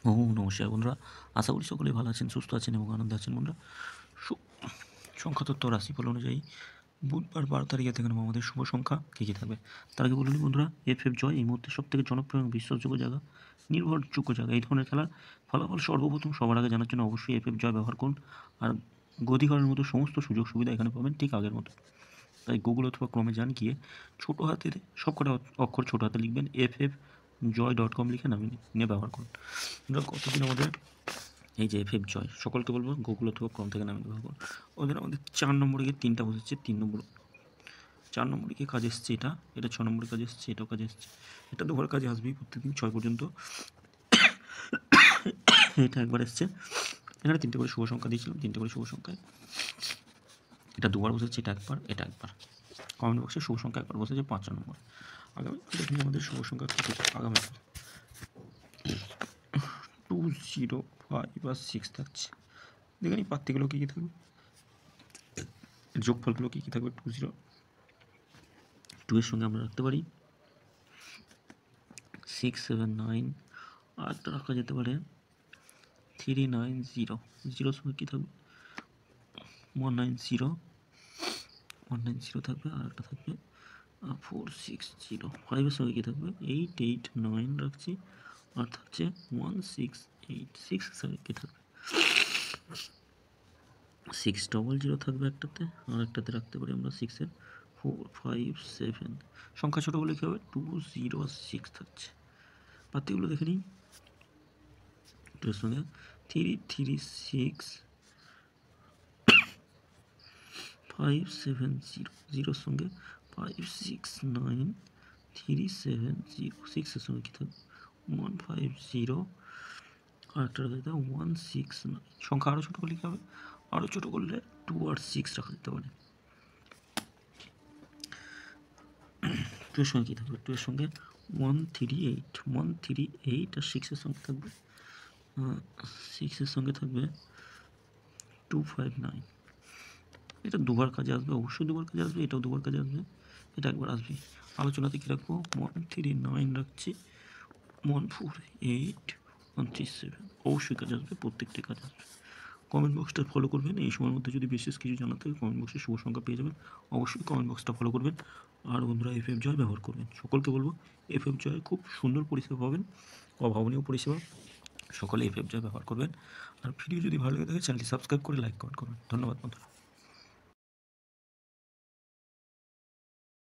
ও নমস্কার বন্ধুরা, আশা করি সকলেই ভালো আছেন, সুস্থ আছেন এবং আনন্দে আছেন। বন্ধুরা, সংখ্যাতত্ত্ব রাশিফল অনুযায়ী বুধবার 12 তারিখে থেকে আমাদের শুভ সংখ্যা কী কী থাকবে তার আগে বলে নিই বন্ধুরা, এফ জয় এই মুহূর্তে সবথেকে জনপ্রিয় এবং বিশ্বাসযোগ্য জায়গা, নির্ভরযোগ্য জায়গা। এই ধরনের খেলার ফলাফল সর্বপ্রথম সবার আগে জানার জন্য অবশ্যই এফ জয় ব্যবহার করুন। আর গদিঘরের মতো সমস্ত সুযোগ সুবিধা এখানে পাবেন ঠিক আগের মতো। তাই গুগল অথবা ক্রমে যান, গিয়ে ছোটো হাতের সবকটা অক্ষর ছোটো হাতে লিখবেন, ffjoy.com লিখে নিয়ে ব্যবহার করুন। কতদিন আমাদের এই যে এফ জয়, সকলকে বলবো গুগল অথবা ক্রম থেকে নামিয়ে ব্যবহার করুন। ওদের আমাদের 4 নম্বরে গিয়ে 3টা বসেছে, 3 নম্বর 4 নম্বরে গিয়ে কাজ এসছে, এটা 6 নম্বরে কাজ এসছে, এটাও কাজ এসছে, এটা দুবার কাজে আসবেই প্রত্যেকদিন 6 পর্যন্ত। এটা একবার এসছে, এখানে 3টে করে শুভ সংখ্যা দিয়েছিলাম, 3টে করে শুভ সংখ্যায় এটা দুবার বসেছে, এটা একবার, এটা একবার। কমেন্ট বক্সে শুভ সংখ্যা একবার বসেছে 5 নম্বর। আগামী দেখুন আমাদের শুভ সংখ্যা আগামী 2, 0, 5 আর 6 থাকছে। দেখেন এই পাত্তিগুলো কী কী থাকবে, যোগফলগুলো কী কী থাকবে। 2, 0, 2 এর সঙ্গে আমরা রাখতে পারি 6, 7, 9, আর একটা রাখা যেতে পারে 3, 9, 0। 0 সঙ্গে কী থাকবে 1, 9, 0, 1, 9, 0 থাকবে, আর একটা থাকবে 4, 6, 0। 5 এর সঙ্গে কী থাকবে 8, 8, 9 রাখছি, আর থাকছে 1, 6, 8। 6 এর সঙ্গে কী থাকবে 6, 0, 0 থাকবে একটাতে, আর একটাতে রাখতে পারি আমরা 6-এর 4, 5, 7। সংখ্যা ছোটো বলে কী হবে 2, 0, 6 থাকছে। পাত্তিগুলো দেখে নিই। 2 এর সঙ্গে 3, 3, 6, 5, 7, 0। 0 এর সঙ্গে 5, 6, 9, 3, 7, 0। 6 এর সঙ্গে কী থাকবে 1, 5, 0, আর একটা রাখা যেতে 1, 6, 9। সংখ্যা আরও ছোটো করলে কী হবে, আরও ছোটো করলে 2 আর 6 রাখা যেতে পারে। 2 এর সঙ্গে কী থাকবে 2 এর সঙ্গে 1, 3, 8, 1, 3, 8, আর 6 এর সঙ্গে থাকবে 6 এর সঙ্গে থাকবে 2, 5, 9। এটা দুবার কাজে আসবে, অবশ্যই দুবার কাজে আসবে, এটাও দুবার কাজে আসবে, এটা একবার আসবে। আলোচনাতে কী রাখবো 1, 3, 9 রাখছি, 1, 4, 8, 1, 3, 7। অবশ্যই কাজে আসবে, প্রত্যেকটি কাজ আসবে। কমেন্ট বক্সটা ফলো করবেন। এই সময়ের মধ্যে যদি বিশেষ কিছু জানাতে হয় কমেন্ট বক্সে শুভ সংখ্যা পেয়ে যাবেন, অবশ্যই কমেন্ট বক্সটা ফলো করবেন। আর বন্ধুরা এফ জয় ব্যবহার করবেন, সকলকে বলবো এফ জয় খুব সুন্দর পরিষেবা পাবেন, অভাবনীয় পরিষেবা। সকলে এফ জয় ব্যবহার করবেন। আর ভিডিও যদি ভালো লাগে থাকে চ্যানেলটি সাবস্ক্রাইব করে লাইক কমেন্ট করবেন। ধন্যবাদ বন্ধুরা।